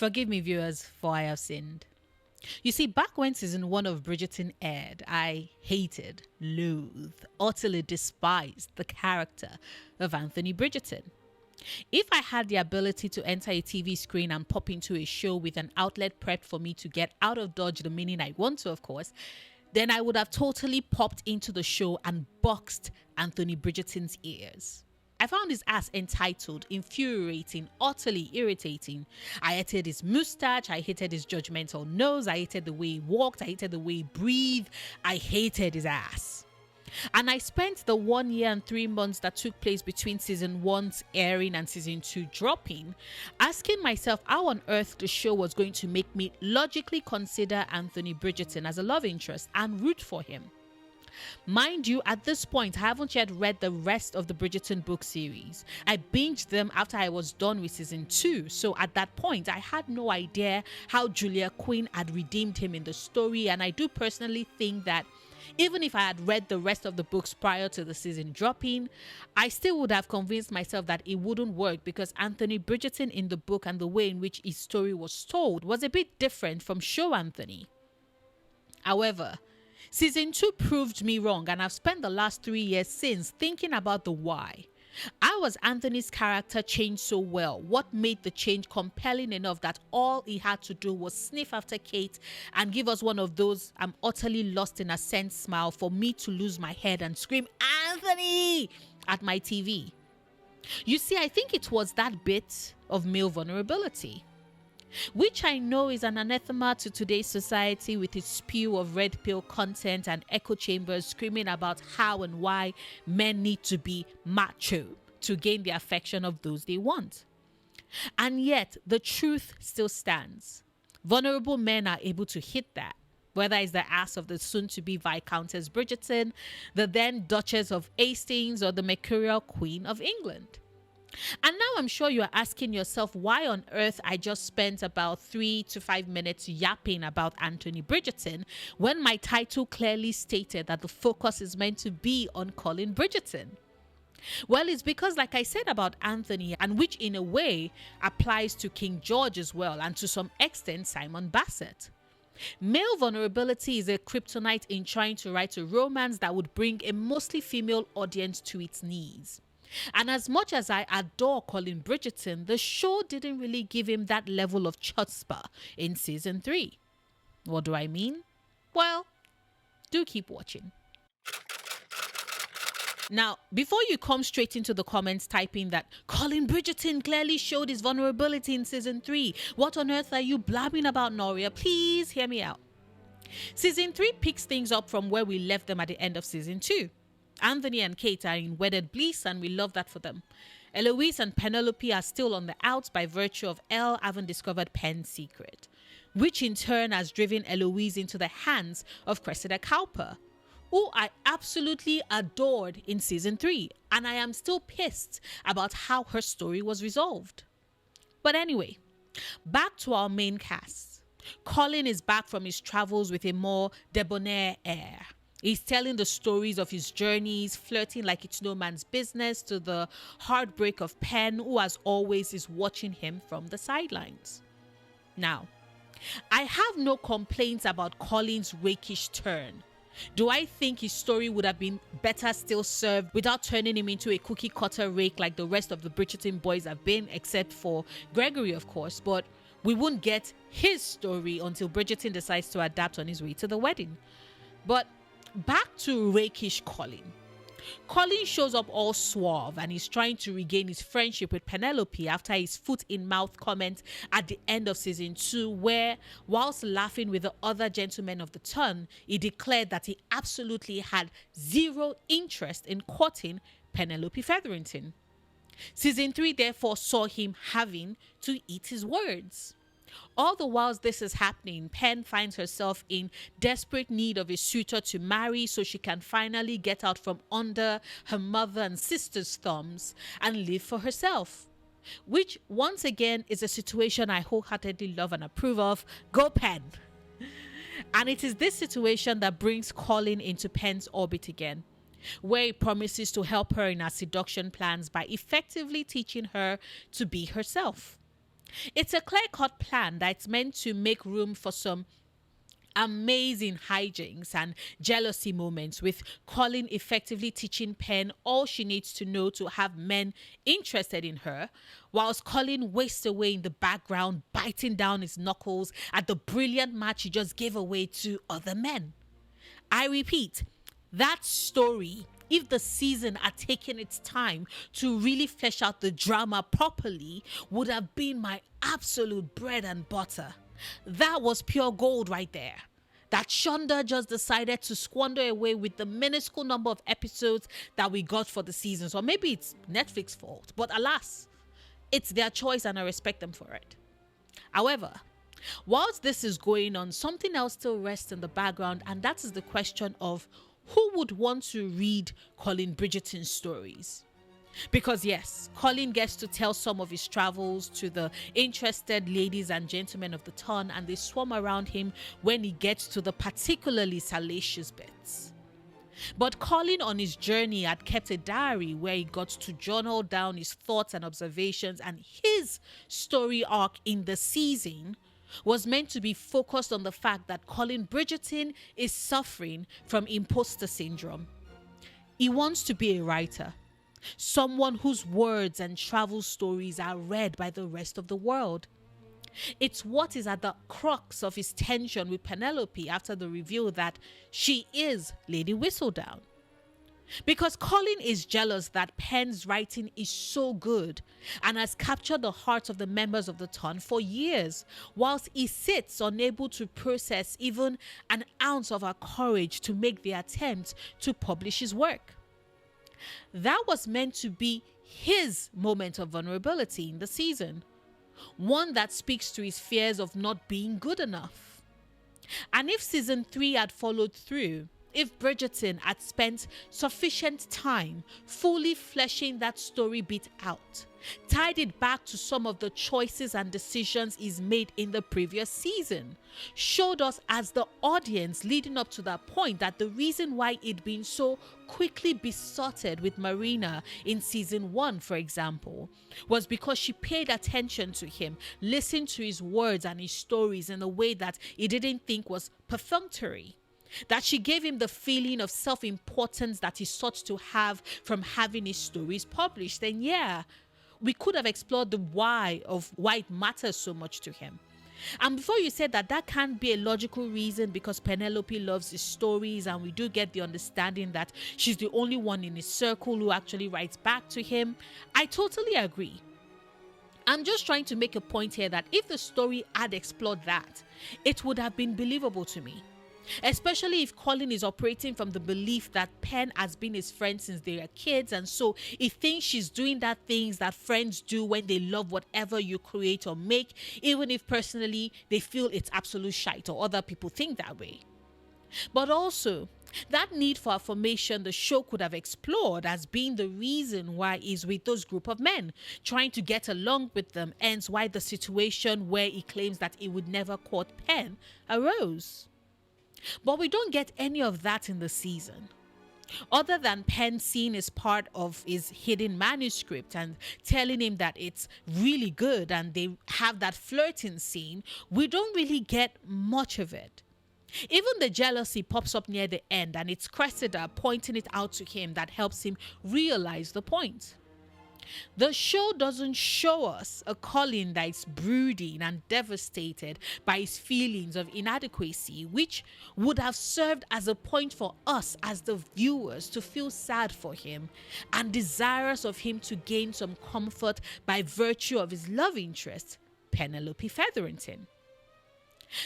Forgive me, viewers, for I have sinned. You see, back when season 1 of Bridgerton aired, I hated, loathed, utterly despised the character of Anthony Bridgerton. If I had the ability to enter a TV screen and pop into a show with an outlet prepped for me to get out of Dodge the minute I want to, of course, then I would have totally popped into the show and boxed Anthony Bridgerton's ears. I found his ass entitled, infuriating, utterly irritating. I hated his mustache, I hated his judgmental nose, I hated the way he walked, I hated the way he breathed, I hated his ass. And I spent the 1 year and 3 months that took place between season 1's airing and season 2 dropping, asking myself how on earth the show was going to make me logically consider Anthony Bridgerton as a love interest and root for him. Mind you, at this point, I haven't yet read the rest of the Bridgerton book series. I binged them after I was done with season 2, so at that point, I had no idea how Julia Quinn had redeemed him in the story, and I do personally think that even if I had read the rest of the books prior to the season dropping, I still would have convinced myself that it wouldn't work because Anthony Bridgerton in the book and the way in which his story was told was a bit different from show Anthony. However, season 2 proved me wrong, and I've spent the last 3 years since thinking about the why. How was Anthony's character changed so well? What made the change compelling enough that all he had to do was sniff after Kate and give us one of those "I'm utterly lost in a sense" smile for me to lose my head and scream "Anthony" at my TV? You see, I think it was that bit of male vulnerability, which I know is an anathema to today's society with its spew of red pill content and echo chambers screaming about how and why men need to be macho to gain the affection of those they want. And yet, the truth still stands. Vulnerable men are able to hit that, whether it's the ass of the soon-to-be Viscountess Bridgerton, the then Duchess of Hastings, or the Mercurial Queen of England. And now I'm sure you're asking yourself why on earth I just spent about 3 to 5 minutes yapping about Anthony Bridgerton when my title clearly stated that the focus is meant to be on Colin Bridgerton. Well, it's because, like I said about Anthony, and which in a way applies to King George as well, and to some extent Simon Bassett, male vulnerability is a kryptonite in trying to write a romance that would bring a mostly female audience to its knees. And as much as I adore Colin Bridgerton, the show didn't really give him that level of chutzpah in season 3. What do I mean? Well, do keep watching. Now, before you come straight into the comments typing that Colin Bridgerton clearly showed his vulnerability in season 3, what on earth are you blabbing about, Noria? Please hear me out. Season 3 picks things up from where we left them at the end of season 2. Anthony and Kate are in wedded bliss, and we love that for them. Eloise and Penelope are still on the outs by virtue of Elle having discovered Pen's secret, which in turn has driven Eloise into the hands of Cressida Cowper, who I absolutely adored in season 3, and I am still pissed about how her story was resolved. But anyway, back to our main cast. Colin is back from his travels with a more debonair air. He's telling the stories of his journeys, flirting like it's no man's business, to the heartbreak of Pen, who as always is watching him from the sidelines. Now, I have no complaints about Colin's rakish turn. Do I think his story would have been better still served without turning him into a cookie cutter rake like the rest of the Bridgerton boys have been, except for Gregory, of course, but we won't get his story until Bridgerton decides to adapt on his way to the wedding. But back to rakish Colin. Colin shows up all suave and he's trying to regain his friendship with Penelope after his foot-in-mouth comment at the end of season 2 where, whilst laughing with the other gentlemen of the turn, he declared that he absolutely had zero interest in courting Penelope Featherington. Season 3 therefore saw him having to eat his words. All the while this is happening, Pen finds herself in desperate need of a suitor to marry so she can finally get out from under her mother and sister's thumbs and live for herself. Which, once again, is a situation I wholeheartedly love and approve of. Go Pen! And it is this situation that brings Colin into Pen's orbit again, where he promises to help her in her seduction plans by effectively teaching her to be herself. It's a clear-cut plan that's meant to make room for some amazing hijinks and jealousy moments, with Colin effectively teaching Pen all she needs to know to have men interested in her, whilst Colin wastes away in the background, biting down his knuckles at the brilliant match he just gave away to other men. I repeat, that story, if the season had taken its time to really flesh out the drama properly, would have been my absolute bread and butter. That was pure gold right there. That Shonda just decided to squander away with the minuscule number of episodes that we got for the seasons. Or maybe it's Netflix's fault, but alas, it's their choice and I respect them for it. However, whilst this is going on, something else still rests in the background, and that is the question of who would want to read Colin Bridgerton's stories. Because yes, Colin gets to tell some of his travels to the interested ladies and gentlemen of the town, and they swarm around him when he gets to the particularly salacious bits. But Colin on his journey had kept a diary where he got to journal down his thoughts and observations, and his story arc in the season was meant to be focused on the fact that Colin Bridgerton is suffering from imposter syndrome. He wants to be a writer, someone whose words and travel stories are read by the rest of the world. It's what is at the crux of his tension with Penelope after the reveal that she is Lady Whistledown. Because Colin is jealous that Pen's writing is so good and has captured the hearts of the members of the town for years, whilst he sits unable to process even an ounce of her courage to make the attempt to publish his work. That was meant to be his moment of vulnerability in the season, one that speaks to his fears of not being good enough. And if season 3 had followed through, if Bridgerton had spent sufficient time fully fleshing that story bit out, tied it back to some of the choices and decisions he's made in the previous season, showed us as the audience leading up to that point that the reason why he'd been so quickly besotted with Marina in season 1, for example, was because she paid attention to him, listened to his words and his stories in a way that he didn't think was perfunctory. That she gave him the feeling of self-importance that he sought to have from having his stories published. Then yeah, we could have explored the why of why it matters so much to him. And before you said that can't be a logical reason because Penelope loves his stories, and we do get the understanding that she's the only one in his circle who actually writes back to him, I totally agree. I'm just trying to make a point here that if the story had explored that, it would have been believable to me. Especially if Colin is operating from the belief that Pen has been his friend since they were kids, and so he thinks she's doing that things that friends do when they love whatever you create or make, even if personally they feel it's absolute shite or other people think that way. But also, that need for affirmation the show could have explored as being the reason why he's with those group of men, trying to get along with them, hence why the situation where he claims that he would never court Pen arose. But we don't get any of that in the season. Other than Pen seeing as part of his hidden manuscript and telling him that it's really good and they have that flirting scene, we don't really get much of it. Even the jealousy pops up near the end, and it's Cressida pointing it out to him that helps him realize the point. The show doesn't show us a Colin that is brooding and devastated by his feelings of inadequacy, which would have served as a point for us as the viewers to feel sad for him and desirous of him to gain some comfort by virtue of his love interest, Penelope Featherington.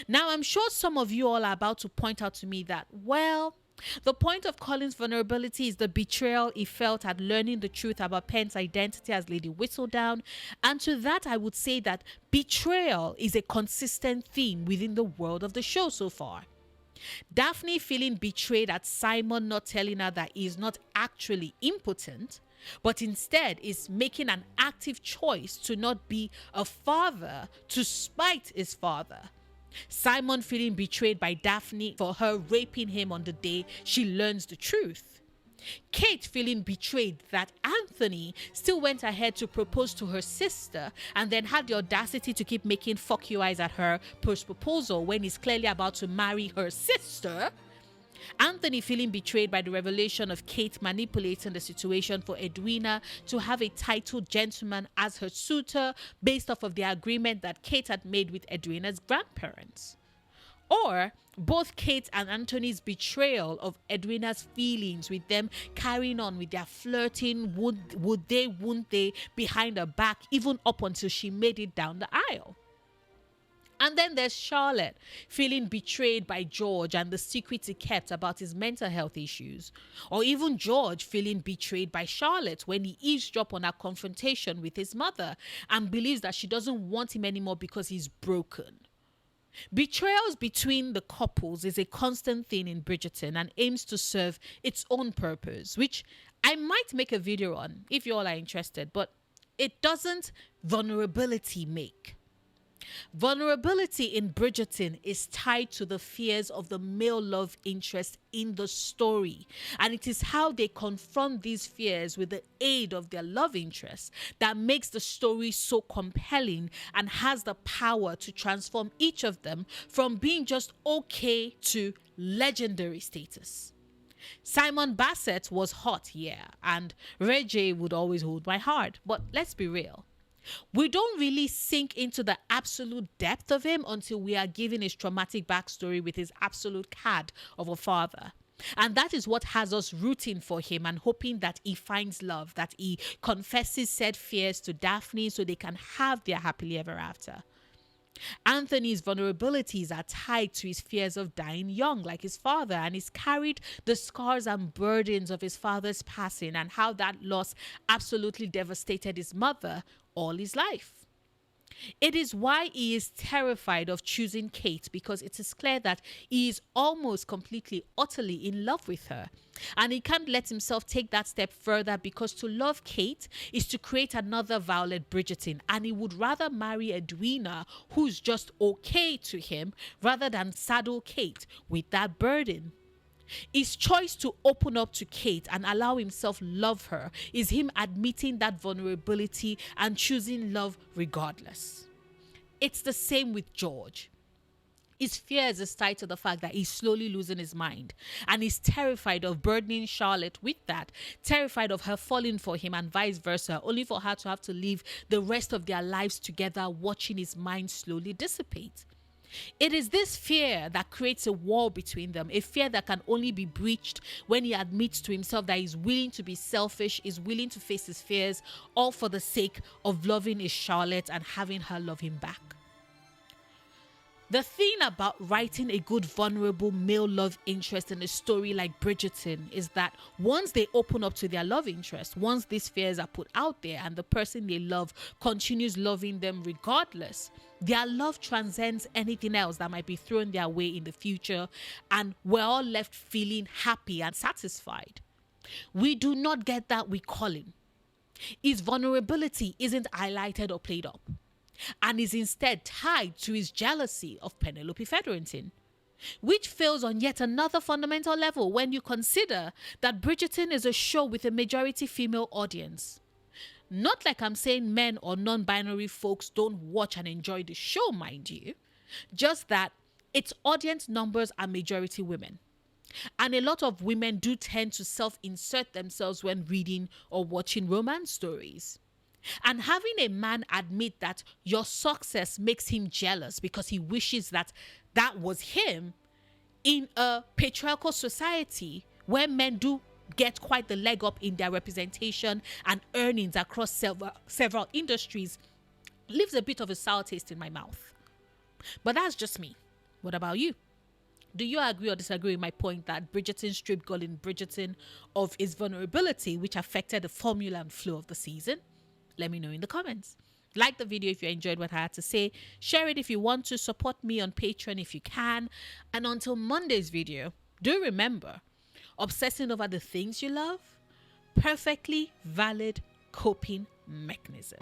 Now, I'm sure some of you all are about to point out to me that, well, the point of Colin's vulnerability is the betrayal he felt at learning the truth about Pen's identity as Lady Whistledown, and to that I would say that betrayal is a consistent theme within the world of the show so far. Daphne feeling betrayed at Simon not telling her that he is not actually impotent, but instead is making an active choice to not be a father to spite his father. Simon feeling betrayed by Daphne for her raping him on the day she learns the truth. Kate feeling betrayed that Anthony still went ahead to propose to her sister and then had the audacity to keep making fuck you eyes at her post-proposal when he's clearly about to marry her sister. Anthony feeling betrayed by the revelation of Kate manipulating the situation for Edwina to have a titled gentleman as her suitor based off of the agreement that Kate had made with Edwina's grandparents. Or both Kate and Anthony's betrayal of Edwina's feelings with them carrying on with their flirting, would they, wouldn't they, behind her back, even up until she made it down the aisle. And then there's Charlotte feeling betrayed by George and the secrets he kept about his mental health issues. Or even George feeling betrayed by Charlotte when he eavesdropped on her confrontation with his mother and believes that she doesn't want him anymore because he's broken. Betrayals between the couples is a constant thing in Bridgerton and aims to serve its own purpose, which I might make a video on if you all are interested, but it doesn't vulnerability make. Vulnerability in Bridgerton is tied to the fears of the male love interest in the story, and it is how they confront these fears with the aid of their love interest that makes the story so compelling and has the power to transform each of them from being just okay to legendary status. Simon Bassett was hot, yeah, and Reggie would always hold my heart, but let's be real. We don't really sink into the absolute depth of him until we are given his traumatic backstory with his absolute cad of a father. And that is what has us rooting for him and hoping that he finds love, that he confesses said fears to Daphne so they can have their happily ever after. Anthony's vulnerabilities are tied to his fears of dying young like his father, and he's carried the scars and burdens of his father's passing and how that loss absolutely devastated his mother all his life. It is why he is terrified of choosing Kate, because it is clear that he is almost completely, utterly in love with her. And he can't let himself take that step further, because to love Kate is to create another Violet Bridgerton, and he would rather marry Edwina, who's just okay to him, rather than saddle Kate with that burden. His choice to open up to Kate and allow himself love her is him admitting that vulnerability and choosing love regardless. It's the same with George. His fears is tied to the fact that he's slowly losing his mind, and he's terrified of burdening Charlotte with that, terrified of her falling for him and vice versa, only for her to have to live the rest of their lives together watching his mind slowly dissipate. It is this fear that creates a wall between them, a fear that can only be breached when he admits to himself that he's willing to be selfish, is willing to face his fears, all for the sake of loving his Charlotte and having her love him back. The thing about writing a good vulnerable male love interest in a story like Bridgerton is that once they open up to their love interest, once these fears are put out there and the person they love continues loving them regardless, their love transcends anything else that might be thrown their way in the future, and we're all left feeling happy and satisfied. We do not get that with Colin. His vulnerability isn't highlighted or played up, and is instead tied to his jealousy of Penelope Featherington, which fails on yet another fundamental level when you consider that Bridgerton is a show with a majority female audience. Not like I'm saying men or non-binary folks don't watch and enjoy the show, mind you, just that its audience numbers are majority women. And a lot of women do tend to self-insert themselves when reading or watching romance stories. And having a man admit that your success makes him jealous because he wishes that that was him in a patriarchal society where men do get quite the leg up in their representation and earnings across several industries leaves a bit of a sour taste in my mouth. But that's just me. What about you? Do you agree or disagree with my point that Bridgerton stripped Colin Bridgerton of his vulnerability, which affected the formula and flow of the season? Let me know in the comments. Like the video if you enjoyed what I had to say. Share it if you want to. Support me on Patreon if you can. And until Monday's video, do remember, obsessing over the things you love, perfectly valid coping mechanism.